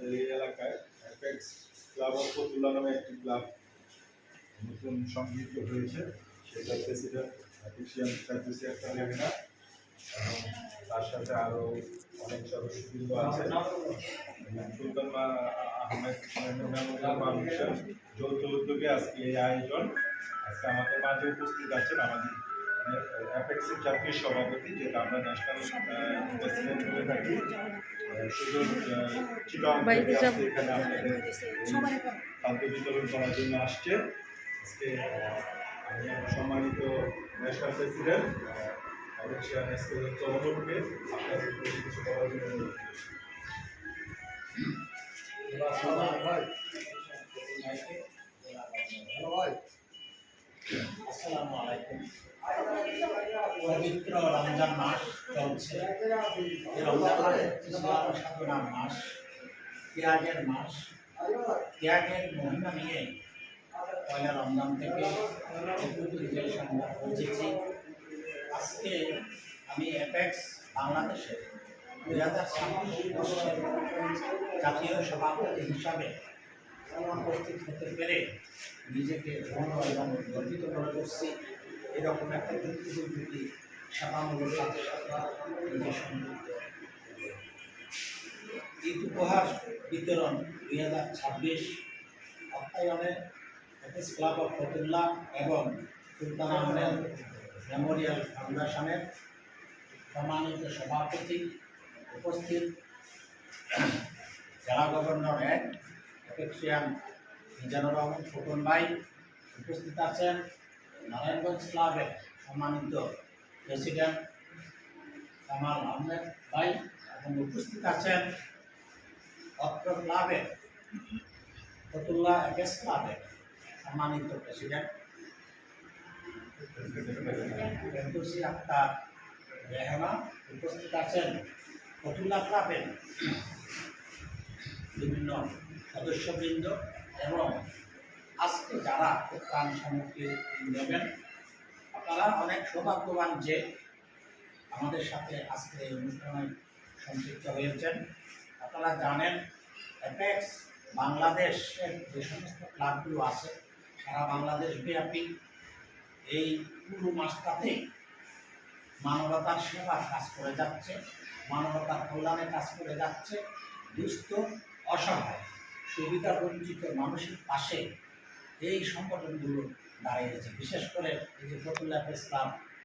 আমাদের এই এলাকায় অ্যাপেক্স ক্লাব অফ ফতুল্লা নামে একটি ক্লাব নতুন সংযুক্ত হয়েছে। সেটা প্রেসিডেন্ট এশিয়ান সার্ভিস একটা লেখা এবং তার সাথে আরও অনেক সদস্যবৃন্দ আছে। সুলতান আহমেদ ফাউন্ডেশন যৌথ উদ্যোগে আজকে এই আয়োজন। আজকে আমাদের মাঝে উপস্থিত আছেন আমাদের অ্যাপেক্সের জাতীয় সভাপতি, যেটা আমরা ন্যাশনাল প্রেসিডেন্ট বলে থাকি। শুধু চিটাং থেকে আজকে এখানে আপনাদের খাদ্য বিতরণ করার জন্য আসছে। আজকে সম্মানিত ন্যাশনাল প্রেসিডেন্ট চলনকে আপনাদের কিছু করার জন্য আসসালামু আলাইকুম। পবিত্র রমজান মাস চলছে। রমজান মাস সাধনার মাস, ত্যাগের মাস। ত্যাগের মহিমা নিয়ে পয়লা রমজান থেকে যে সংবাদ পৌঁছেছি। আজকে আমি অ্যাপেক্স বাংলাদেশের 2026 বর্ষের জাতীয় সভাপতি হিসাবে উপস্থিত হতে পেরে নিজেকে ধন্য এবং গর্বিত মনে করছি। এরকম একটা যুক্তি সেবামূলক কাজের সাথে নিজে সংযুক্ত। ঈদ উপহার বিতরণ 2026 অর্থায়নে অ্যাপেক্স ক্লাব অফ ফতুল্লা এবং সুলতান আহমেদ মেমোরিয়াল ফাউন্ডেশনের সম্মানিত সভাপতি, উপস্থিত জেলা গভর্নর অ্যাপেক্সিয়ান মিজানুর রহমান ফুকন ভাই, উপস্থিত আছেন নারায়ণগঞ্জ ক্লাবের সম্মানিত প্রেসিডেন্ট কামাল আহমেদ ভাই, এবং উপস্থিত আছেন অত্র ক্লাবের ফতুল্লা অ্যাপেক্স ক্লাবের সম্মানিত প্রেসিডেন্ট ফেরদৌসী আক্তার রেহানা, উপস্থিত আছেন ফতুল্লা ক্লাবের বিভিন্ন সদস্যবৃন্দ এবং আজকে যারা ত্রাণ সামগ্রী নেবেন। আপনারা অনেক সৌভাগ্যবান যে আমাদের সাথে আজকে এই অনুষ্ঠানে সম্পৃক্ত হয়েছেন। আপনারা জানেন অ্যাপেক্স বাংলাদেশের যে সমস্ত ক্লাবগুলো আছে সারা বাংলাদেশ ব্যাপী এই পুরো মাসটাতেই মানবতার সেবার কাজ করে যাচ্ছে, মানবতার কল্যাণে কাজ করে যাচ্ছে। দুস্থ, অসহায়, সুবিধা বঞ্চিত মানুষের পাশে এই সংগঠনগুলো দাঁড়িয়েছে। বিশেষ করে এই যে ফতুল্লা অ্যাপেক্স ক্লাব